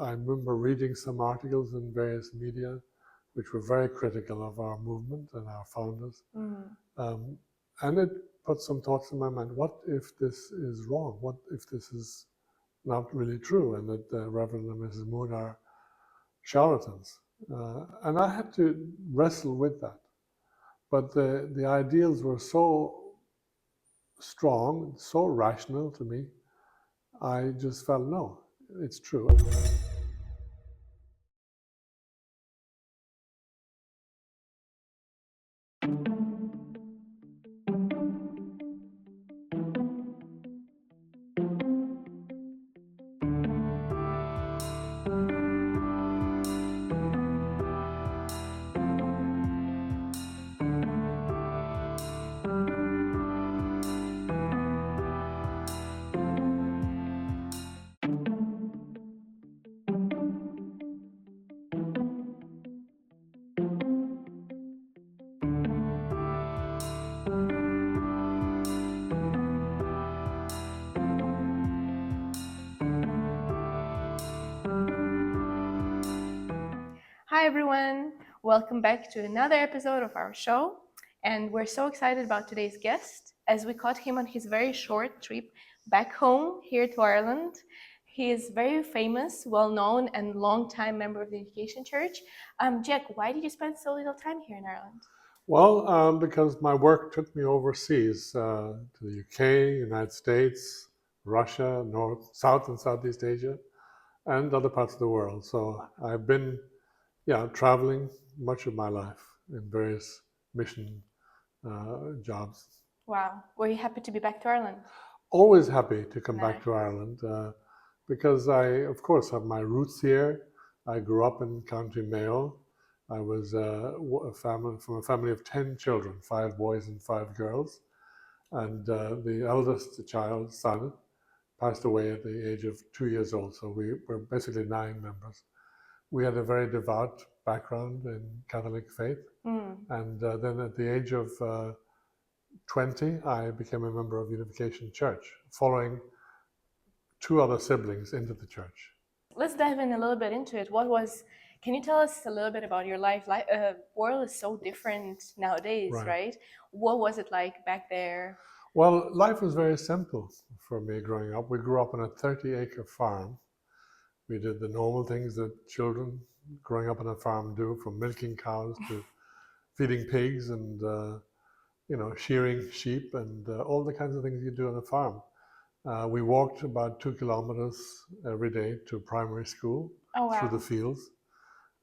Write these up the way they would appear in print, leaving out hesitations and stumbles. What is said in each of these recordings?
I remember reading some articles in various media which were very critical of our movement and our founders. And it put some thoughts in my mind. What if this is wrong? What if this is not really true and that Reverend and Mrs. Moon are charlatans? And I had to wrestle with that. But the ideals were so strong, so rational to me, I just felt, no, it's true. Hi everyone, welcome back to another episode of our show, and we're so excited about today's guest as we caught him on his very short trip back home here to Ireland. He is very famous, well-known, and long-time member of the Unification Church. Jack, why did you spend so little time here in Ireland? Well, because my work took me overseas to the UK, United States, Russia, South and Southeast Asia, and other parts of the world. So I've been traveling much of my life in various mission jobs. Wow, were you happy to be back to Ireland? Always happy to come back Nice. to Ireland because I, of course, have my roots here. I grew up in County Mayo. I was from a family of 10 children, 5 boys and 5 girls. And the eldest child, son, passed away at the age of 2 years old. So we were basically 9 members. We had a very devout background in Catholic faith. And then at the age of 20, I became a member of Unification Church, following 2 other siblings into the church. Let's dive in a little bit into it. Can you tell us a little bit about your life? World is so different nowadays, right? What was it like back there? Well, life was very simple for me growing up. We grew up on a 30-acre farm. We did the normal things that children growing up on a farm do, from milking cows to feeding pigs and shearing sheep and all the kinds of things you do on a farm. We walked about 2 kilometers every day to primary school through the fields.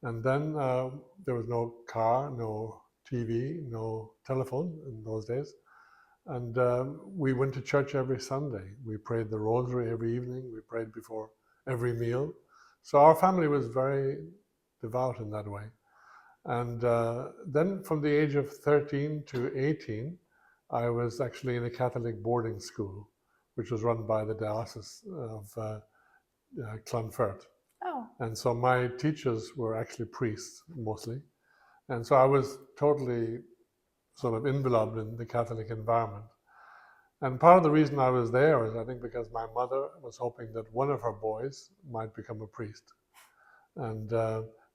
And then there was no car, no TV, no telephone in those days. And we went to church every Sunday. We prayed the rosary every evening. We prayed before every meal. So our family was very devout in that way. And then from the age of 13 to 18, I was actually in a Catholic boarding school, which was run by the Diocese of Clonfert. Oh. And so my teachers were actually priests, mostly. And so I was totally sort of enveloped in the Catholic environment. And part of the reason I was there is, I think, because my mother was hoping that one of her boys might become a priest. And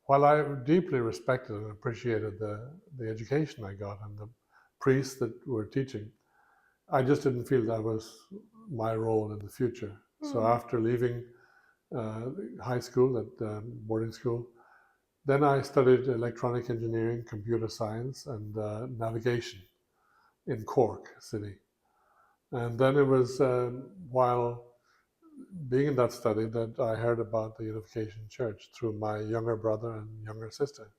while I deeply respected and appreciated the education I got and the priests that were teaching, I just didn't feel that was my role in the future. So after leaving high school at boarding school, then I studied electronic engineering, computer science, and navigation in Cork City. And then it was while being in that study that I heard about the Unification Church through my younger brother and younger sister.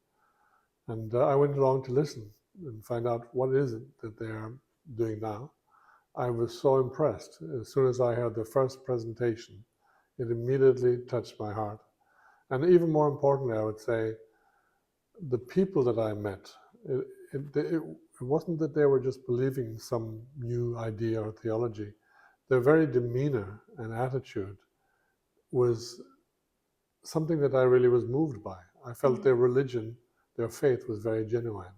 And I went along to listen and find out what is it that they are doing now. I was so impressed. As soon as I heard the first presentation, it immediately touched my heart. And even more importantly, I would say, the people that I met, it wasn't that they were just believing some new idea or theology. Their very demeanor and attitude was something that I really was moved by. I felt their religion, their faith was very genuine,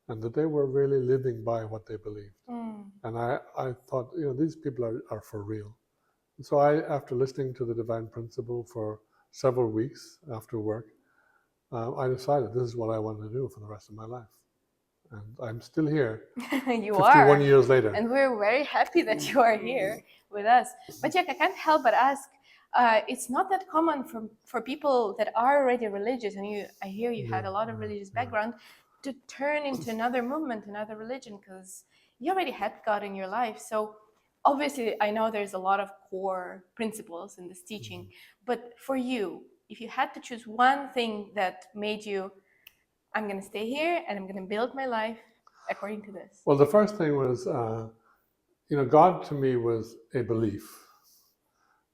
and that they were really living by what they believed. And I thought, these people are for real. And so after listening to the Divine Principle for several weeks after work, I decided this is what I want to do for the rest of my life. And I'm still here, You 51 are. years later. And we're very happy that you are here with us. But Jack, I can't help but ask, it's not that common for people that are already religious, and I hear you had a lot of religious background, to turn into another movement, another religion, because you already had God in your life. So obviously, I know there's a lot of core principles in this teaching, but for you, if you had to choose one thing that made you, I'm going to stay here and I'm going to build my life according to this. Well, the first thing was, God to me was a belief.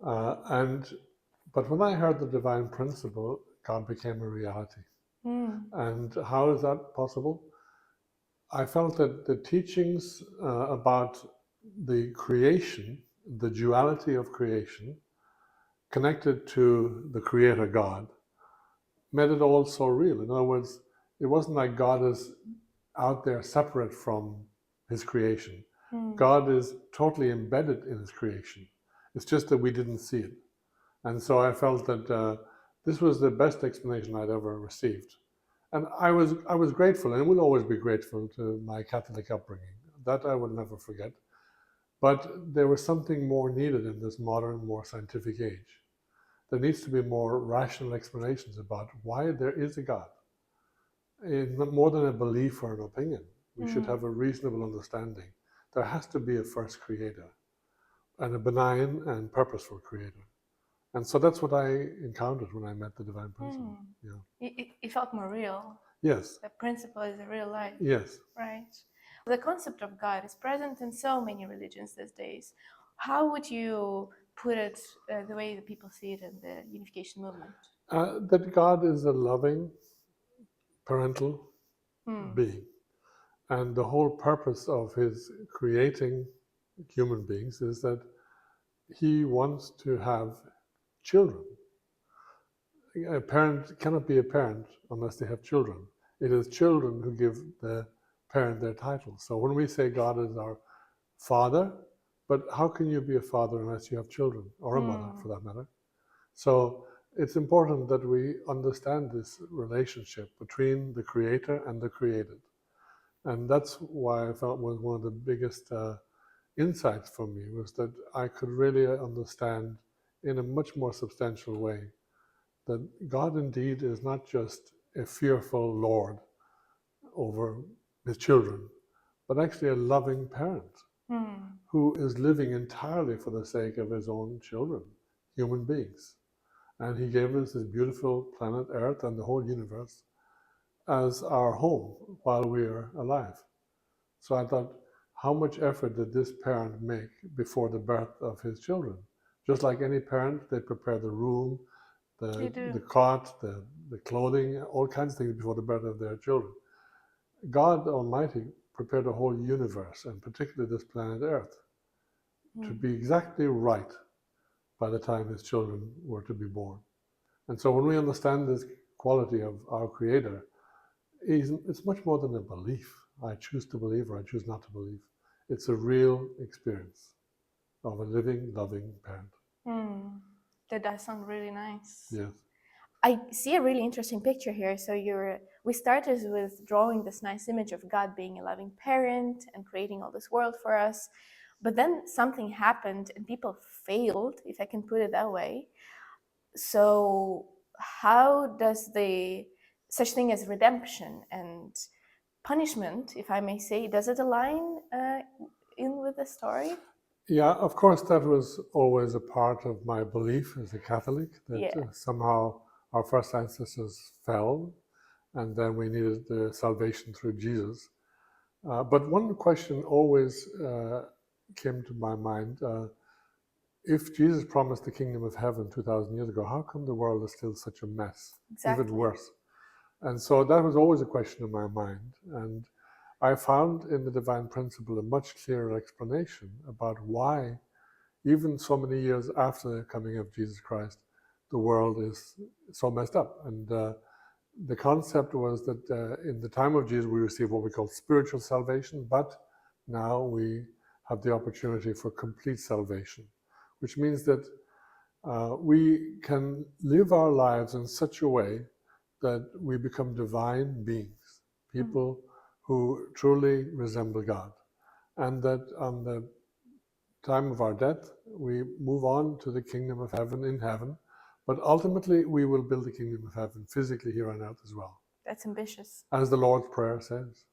But when I heard the divine principle, God became a reality. And how is that possible? I felt that the teachings about the creation, the duality of creation, connected to the Creator God, made it all so real. In other words, it wasn't like God is out there separate from His creation. God is totally embedded in His creation. It's just that we didn't see it. And so I felt that this was the best explanation I'd ever received. And I was grateful, and will always be grateful to my Catholic upbringing. That I will never forget. But there was something more needed in this modern, more scientific age. There needs to be more rational explanations about why there is a God. More than a belief or an opinion. We should have a reasonable understanding. There has to be a first creator, and a benign and purposeful creator. And so that's what I encountered when I met the divine principle. Yeah. It felt more real. Yes. The principle is a real life. Yes. Right. The concept of God is present in so many religions these days. How would you put it the way that people see it in the Unification Movement? That God is a loving, parental being. And the whole purpose of His creating human beings is that He wants to have children. A parent cannot be a parent unless they have children. It is children who give the parent their title. So when we say God is our father, but how can you be a father unless you have children, or a mother for that matter? So it's important that we understand this relationship between the creator and the created. And that's why I felt was one of the biggest insights for me, was that I could really understand in a much more substantial way that God indeed is not just a fearful Lord over His children, but actually a loving parent who is living entirely for the sake of His own children, human beings. And He gave us this beautiful planet Earth and the whole universe as our home while we are alive. So I thought, how much effort did this parent make before the birth of his children? Just like any parent, they prepare the room, the cot, the clothing, all kinds of things before the birth of their children. God Almighty prepared a whole universe, and particularly this planet Earth, to be exactly right by the time His children were to be born. And so when we understand this quality of our Creator, it's much more than a belief. I choose to believe or I choose not to believe. It's a real experience of a living, loving parent. That does sound really nice. Yes. I see a really interesting picture here. So we started with drawing this nice image of God being a loving parent and creating all this world for us. But then something happened and people failed, if I can put it that way. So how does such thing as redemption and punishment, if I may say, does it align in with the story? Yeah, of course, that was always a part of my belief as a Catholic, that somehow our first ancestors fell, and then we needed the salvation through Jesus. But one question always came to my mind. If Jesus promised the kingdom of heaven 2,000 years ago, how come the world is still such a mess? Exactly. Even worse. And so that was always a question in my mind. And I found in the divine principle a much clearer explanation about why, even so many years after the coming of Jesus Christ, the world is so messed up. And the concept was that in the time of Jesus, we received what we call spiritual salvation, but now we have the opportunity for complete salvation, which means that we can live our lives in such a way that we become divine beings, people who truly resemble God, and that on the time of our death, we move on to the kingdom of heaven in heaven, but ultimately we will build the kingdom of heaven physically here on earth as well. That's ambitious. As the Lord's Prayer says.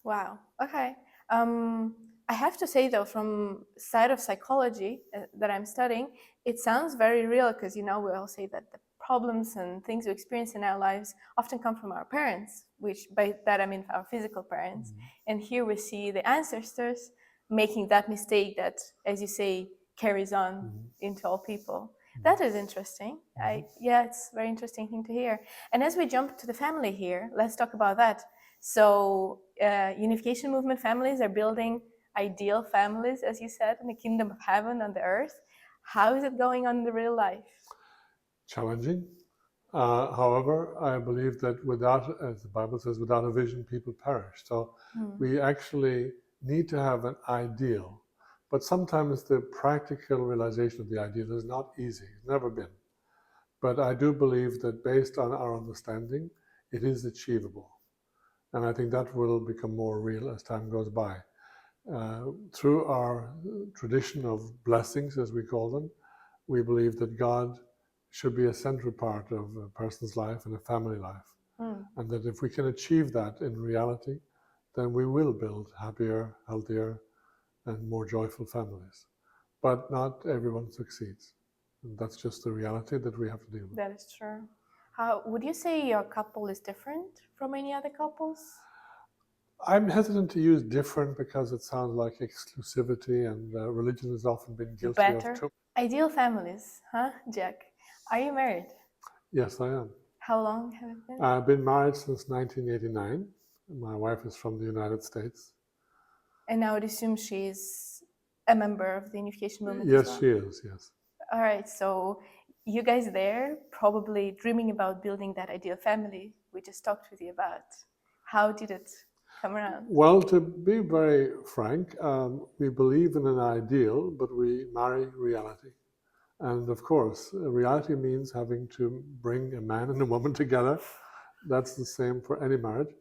Wow. Okay. I have to say though, from side of psychology that I'm studying, it sounds very real because, you know, we all say that the problems and things we experience in our lives often come from our parents, which by that I mean our physical parents. And here we see the ancestors making that mistake that, as you say, carries on into all people. That is interesting. Yeah, it's a very interesting thing to hear. And as we jump to the family here, let's talk about that. So Unification Movement families are building ideal families, as you said, in the kingdom of heaven on the earth. How is it going on in the real life? Challenging. However, I believe that without, as the Bible says, without a vision, people perish. So we actually need to have an ideal. But sometimes the practical realization of the ideal is not easy. It's never been. But I do believe that based on our understanding, it is achievable. And I think that will become more real as time goes by. Through our tradition of blessings, as we call them, we believe that God should be a central part of a person's life and a family life. And that if we can achieve that in reality, then we will build happier, healthier, and more joyful families. But not everyone succeeds. And that's just the reality that we have to deal with. That is true. How would you say your couple is different from any other couples? I'm hesitant to use different because it sounds like exclusivity, and religion has often been guilty Better. of too. Ideal families, huh, Jack? Are you married? Yes, I am. How long have you been? I've been married since 1989. My wife is from the United States. And I would assume she's a member of the Unification Movement Yes, as well? she is, yes. All right, so you guys there probably dreaming about building that ideal family we just talked with you about. How did it come around? Well, to be very frank, we believe in an ideal, but we marry reality. And of course, reality means having to bring a man and a woman together. That's the same for any marriage.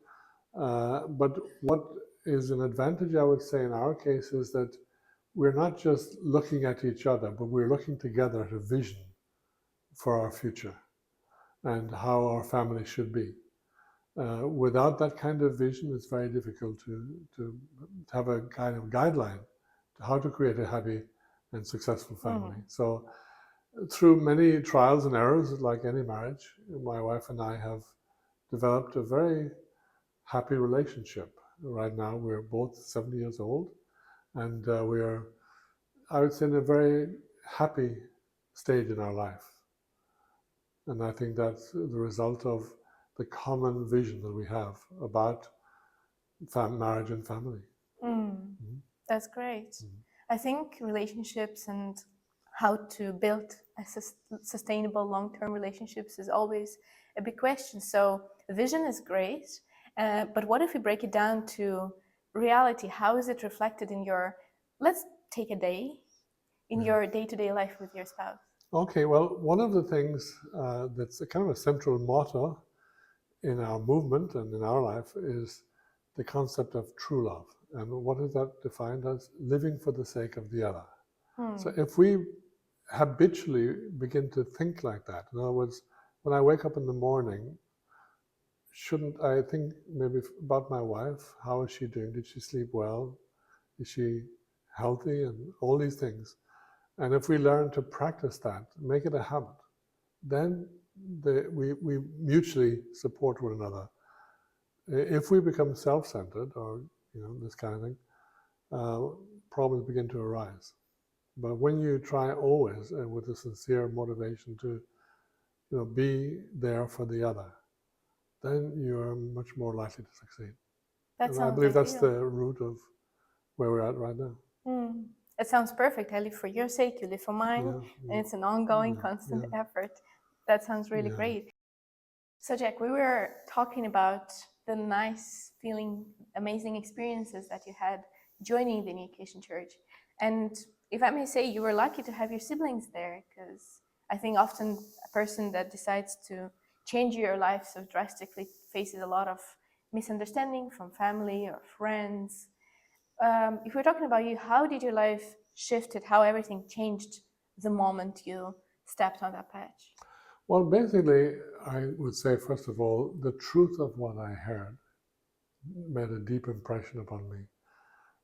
But what is an advantage, I would say, in our case is that we're not just looking at each other, but we're looking together at a vision for our future and how our family should be. Without that kind of vision, it's very difficult to have a kind of guideline to how to create a happy and successful family. So through many trials and errors, like any marriage, my wife and I have developed a very happy relationship. Right now, we're both 70 years old, and we are, I would say, in a very happy stage in our life. And I think that's the result of the common vision that we have about marriage and family. That's great. I think relationships and how to build a sustainable long-term relationships is always a big question. So vision is great, but what if we break it down to reality? How is it reflected in your, let's take a day, in your day-to-day life with your spouse? Okay, well, one of the things that's a kind of a central motto in our movement and in our life is the concept of true love. And what is that defined as? Living for the sake of the other. So if we habitually begin to think like that, in other words, when I wake up in the morning, shouldn't I think maybe about my wife? How is she doing? Did she sleep well? Is she healthy? And all these things. And if we learn to practice that, make it a habit, then we mutually support one another. If we become self-centered, or this kind of thing, problems begin to arise. But when you try always with a sincere motivation to be there for the other, then you're much more likely to succeed. And I believe that's the root of where we're at right now. It sounds perfect. I live for your sake, you live for mine, and it's an ongoing, constant effort. That sounds really great. So Jack, we were talking about the nice feeling, amazing experiences that you had joining the Unification Church. And if I may say, you were lucky to have your siblings there, because I think often a person that decides to change your life so drastically faces a lot of misunderstanding from family or friends. If we're talking about you, how did your life shifted? How everything changed the moment you stepped on that patch? Well, basically, I would say, first of all, the truth of what I heard made a deep impression upon me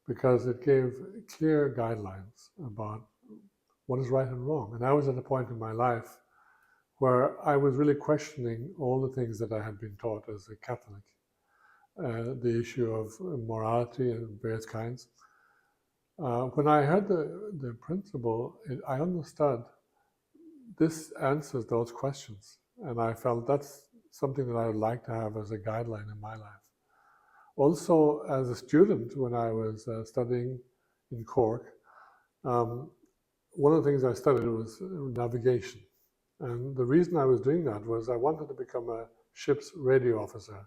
because it gave clear guidelines about what is right and wrong. And I was at a point in my life where I was really questioning all the things that I had been taught as a Catholic, the issue of morality and various kinds. When I heard the principle, I understood this answers those questions. And I felt that's something that I would like to have as a guideline in my life. Also, as a student, when I was studying in Cork, one of the things I studied was navigation. And the reason I was doing that was I wanted to become a ship's radio officer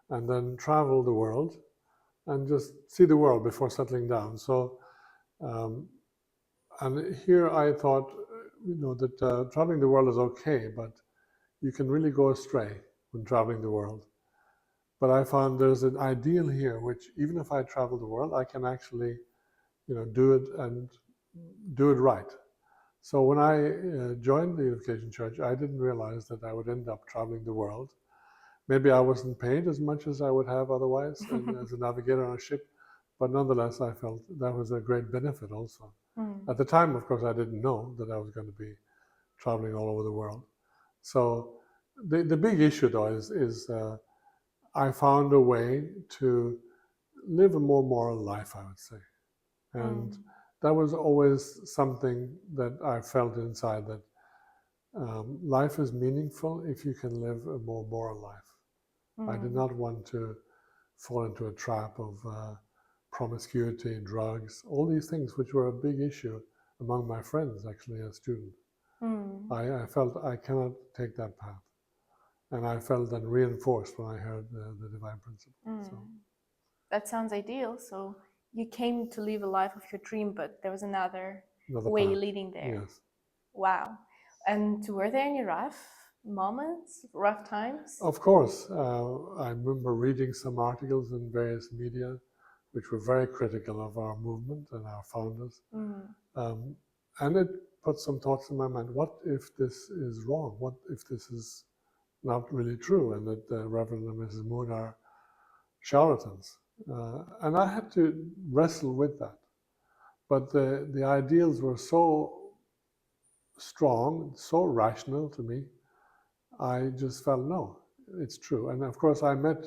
and then travel the world and just see the world before settling down. So, and here I thought, that traveling the world is okay, but you can really go astray when traveling the world. But I found there's an ideal here, which even if I travel the world, I can actually, do it and do it right. So when I joined the Unification Church, I didn't realize that I would end up traveling the world. Maybe I wasn't paid as much as I would have otherwise as a navigator on a ship, but nonetheless, I felt that was a great benefit also. At the time, of course, I didn't know that I was going to be traveling all over the world. So the big issue, though, is I found a way to live a more moral life, I would say. And that was always something that I felt inside, that life is meaningful if you can live a more moral life. I did not want to fall into a trap of promiscuity, drugs, all these things which were a big issue among my friends, actually, as a student. I felt I cannot take that path. And I felt then reinforced when I heard the divine principle. So. That sounds ideal. So you came to live a life of your dream, but there was another way path. leading there. Yes. Wow. And were there any rough moments, rough times? Of course. I remember reading some articles in various media which were very critical of our movement and our founders. And it put some thoughts in my mind. What if this is wrong? What if this is not really true and that Reverend and Mrs. Moon are charlatans? And I had to wrestle with that. But the ideals were so strong, so rational to me, I just felt, no, it's true. And of course, I met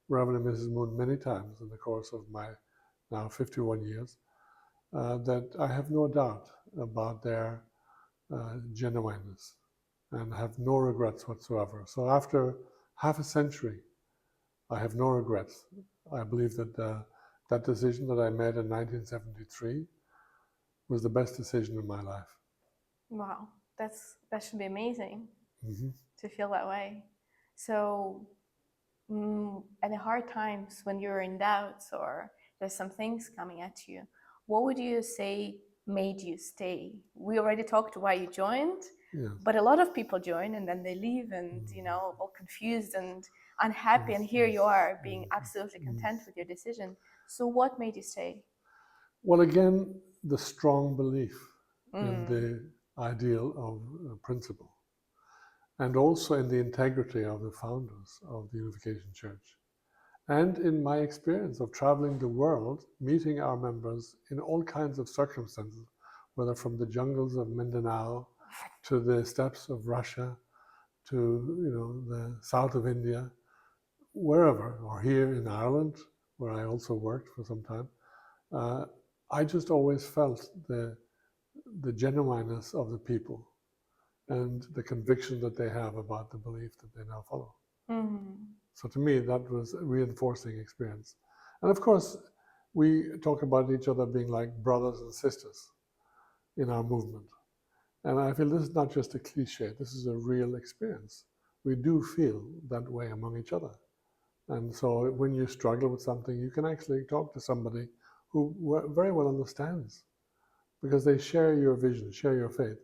Reverend and Mrs. Moon many times in the course of my now 51 years, that I have no doubt about their genuineness and have no regrets whatsoever. So after half a century, I have no regrets. I believe that that decision that I made in 1973 was the best decision in my life. Wow, that should be amazing to feel that way. So, at the hard times when you're in doubts or there's some things coming at you, what would you say made you stay? We already talked why you joined, but a lot of people join and then they leave and all confused and unhappy. And here you are being absolutely content with your decision. So, what made you stay? Well, again, the strong belief in the ideal of principle, and also in the integrity of the founders of the Unification Church. And in my experience of traveling the world, meeting our members in all kinds of circumstances, whether from the jungles of Mindanao to the steppes of Russia to the south of India, wherever, or here in Ireland, where I also worked for some time, I just always felt the genuineness of the people and the conviction that they have about the belief that they now follow. So to me, that was a reinforcing experience. And of course, we talk about each other being like brothers and sisters in our movement. And I feel this is not just a cliche, this is a real experience. We do feel that way among each other. And so when you struggle with something, you can actually talk to somebody who very well understands because they share your vision, share your faith,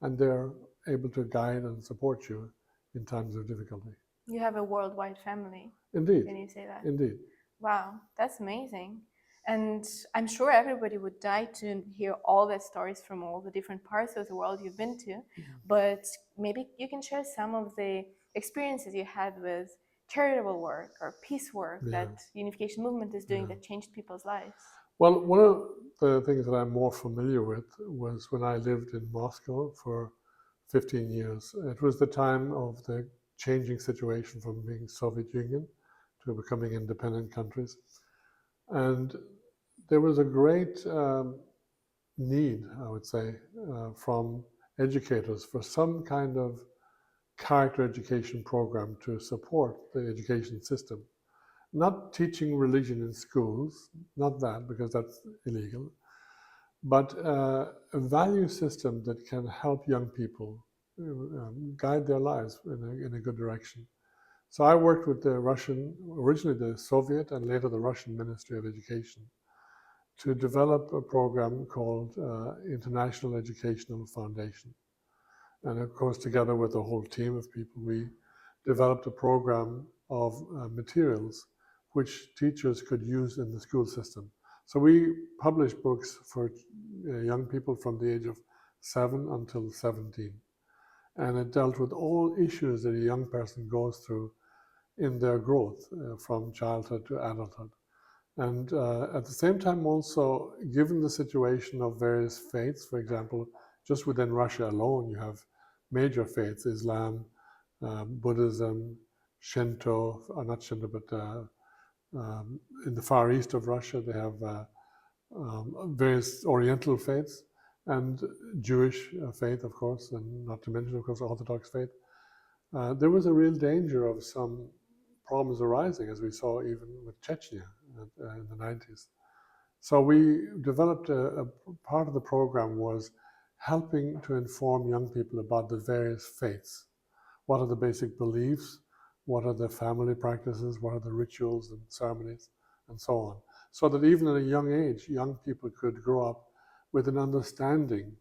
and they're able to guide and support you in times of difficulty. You have a worldwide family. Indeed. Can you say that? Indeed. Wow, that's amazing. And I'm sure everybody would die to hear all the stories from all the different parts of the world you've been to. But maybe you can share some of the experiences you had with charitable work or peace work that Unification Movement is doing that changed people's lives. Well, one of the things that I'm more familiar with was when I lived in Moscow for 15 years. It was the time of the changing situation from being Soviet Union to becoming independent countries. And there was a great need, I would say, from educators for some kind of character education program to support the education system. Not teaching religion in schools, not that, because that's illegal, but a value system that can help young people guide their lives in a good direction. So I worked with the Russian, originally the Soviet and later the Russian Ministry of Education, to develop a program called International Educational Foundation. And of course, together with a whole team of people, we developed a program of materials which teachers could use in the school system. So we published books for young people from the age of 7 until 17. And it dealt with all issues that a young person goes through in their growth from childhood to adulthood. And at the same time also, given the situation of various faiths, for example, just within Russia alone, you have major faiths, Islam, Buddhism, Shinto, not Shinto, but in the far east of Russia, they have various Oriental faiths and Jewish faith, of course, and not to mention, of course, Orthodox faith. There was a real danger of some problems arising, as we saw even with Chechnya in the 90s. So we developed a part of the program was helping to inform young people about the various faiths. What are the basic beliefs? What are the family practices? What are the rituals and ceremonies? And so on. So that even at a young age, young people could grow up with an understanding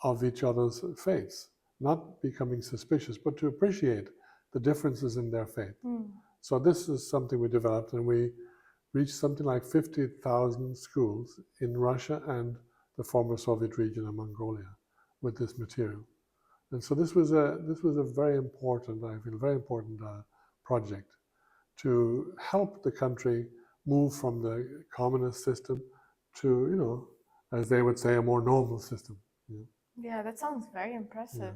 of each other's faiths, not becoming suspicious, but to appreciate the differences in their faith. So this is something we developed, and we reached something like 50,000 schools in Russia and the former Soviet region of Mongolia with this material. And so this was a very important, I feel, very important project to help the country move from the communist system to, you know, as they would say, a more normal system. Yeah, that sounds very impressive.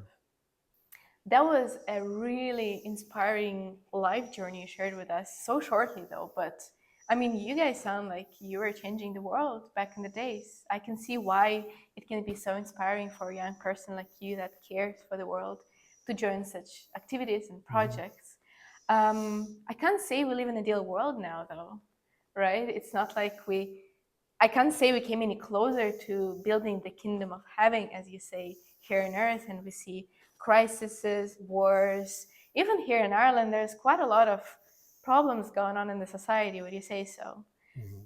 That was a really inspiring life journey you shared with us, so shortly though, but I mean, you guys sound like you were changing the world back in the days. I can see why it can be so inspiring for a young person like you that cares for the world to join such activities and projects. I can't say we live in an ideal world now though, right? It's not like I can't say we came any closer to building the kingdom of heaven, as you say, here on earth, and we see crises, wars. Even here in Ireland, there's quite a lot of problems going on in the society. Would you say so?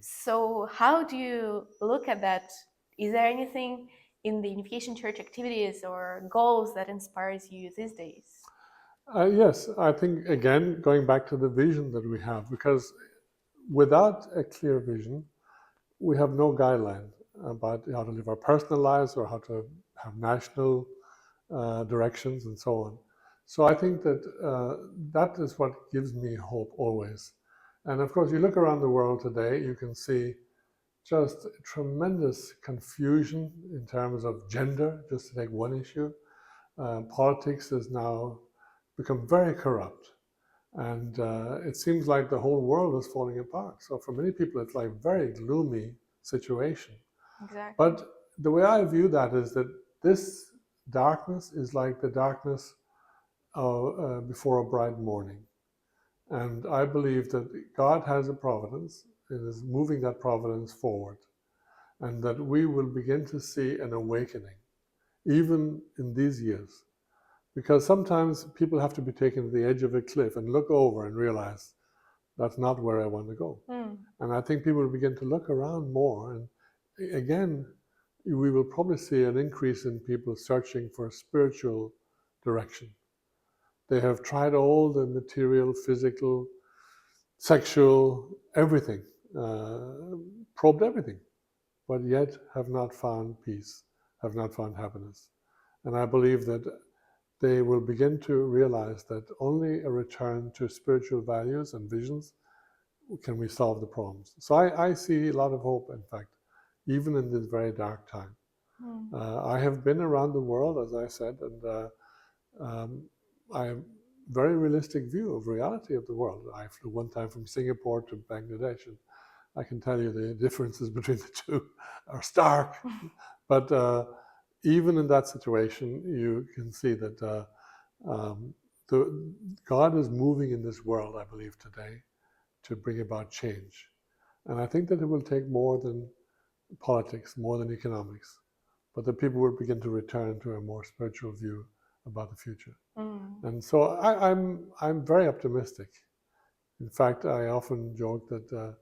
So how do you look at that? Is there anything in the Unification Church activities or goals that inspires you these days? Yes, I think, again, going back to the vision that we have, because without a clear vision, we have no guideline about how to live our personal lives or how to have national directions and so on. So I think that that is what gives me hope always. And of course, you look around the world today, you can see just tremendous confusion in terms of gender, just to take one issue. Politics has now become very corrupt. And it seems like the whole world is falling apart. So for many people, it's like a very gloomy situation. Exactly. But the way I view that is that this darkness is like the darkness before a bright morning. And I believe that God has a providence and is moving that providence forward. And that we will begin to see an awakening, even in these years. Because sometimes people have to be taken to the edge of a cliff and look over and realize that's not where I want to go. And I think people will begin to look around more. And again, we will probably see an increase in people searching for a spiritual direction. They have tried all the material, physical, sexual, everything, probed everything, but yet have not found peace, have not found happiness. And I believe that they will begin to realize that only a return to spiritual values and visions can we solve the problems. So I see a lot of hope, in fact, even in this very dark time. I have been around the world, as I said, and I have a very realistic view of reality of the world. I flew one time from Singapore to Bangladesh, and I can tell you the differences between the two are stark. But even in that situation, you can see that God is moving in this world, I believe, today to bring about change. And I think that it will take more than politics, more than economics, but that people will begin to return to a more spiritual view about the future. And so I'm very optimistic. In fact, I often joke that,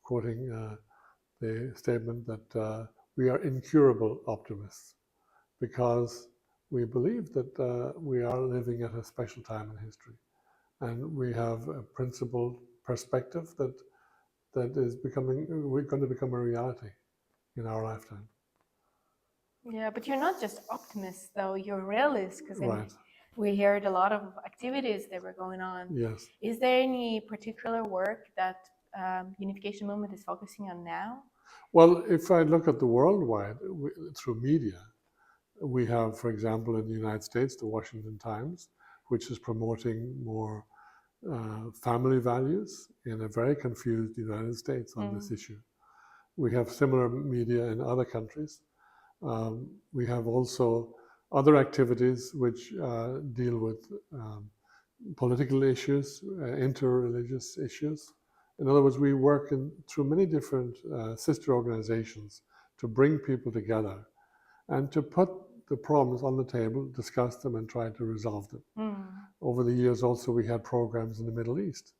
quoting the statement that we are incurable optimists, because we believe that we are living at a special time in history, and we have a principled perspective that is we're going to become a reality in our lifetime. Yeah, but you're not just optimist, though. You're realist, because Right. we heard a lot of activities that were going on. Yes. Is there any particular work that Unification Movement is focusing on now? Well, if I look at the worldwide, through media, we have, for example, in the United States, the Washington Times, which is promoting more family values in a very confused United States on this issue. We have similar media in other countries. We have also other activities which deal with political issues, interreligious issues. In other words, we work through many different sister organizations to bring people together and to put the problems on the table, discuss them, and try to resolve them. Over the years also we had programs in the Middle East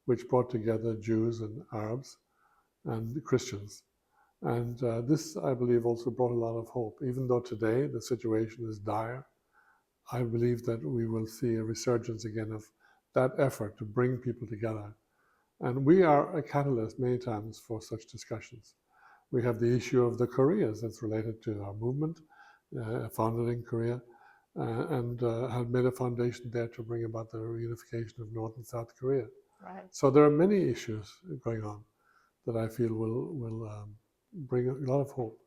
which brought together Jews and Arabs and Christians. And this, I believe, also brought a lot of hope. Even though today the situation is dire, I believe that we will see a resurgence again of that effort to bring people together. And we are a catalyst many times for such discussions. We have the issue of the Koreas that's related to our movement, founded in Korea, and have made a foundation there to bring about the reunification of North and South Korea. Right. So there are many issues going on that I feel will bring a lot of hope.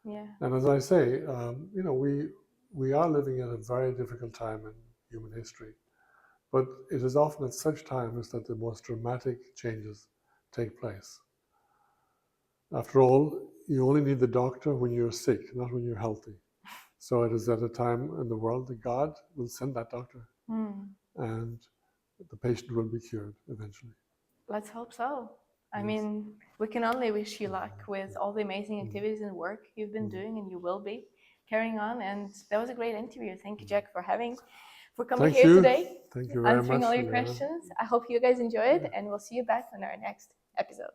Yeah. And as I say, we are living at a very difficult time in human history, but it is often at such times that the most dramatic changes take place. After all, you only need the doctor when you're sick, not when you're healthy. So it is at a time in the world that God will send that doctor, and the patient will be cured eventually. Let's hope so. I Yes. mean, we can only wish you luck with all the amazing activities and work you've been doing, and you will be carrying on. And that was a great interview. Thank you, Jack, for coming Thank here you. today, Thank you very answering much, all your Lena. questions. I hope you guys enjoyed, and we'll see you back on our next episode.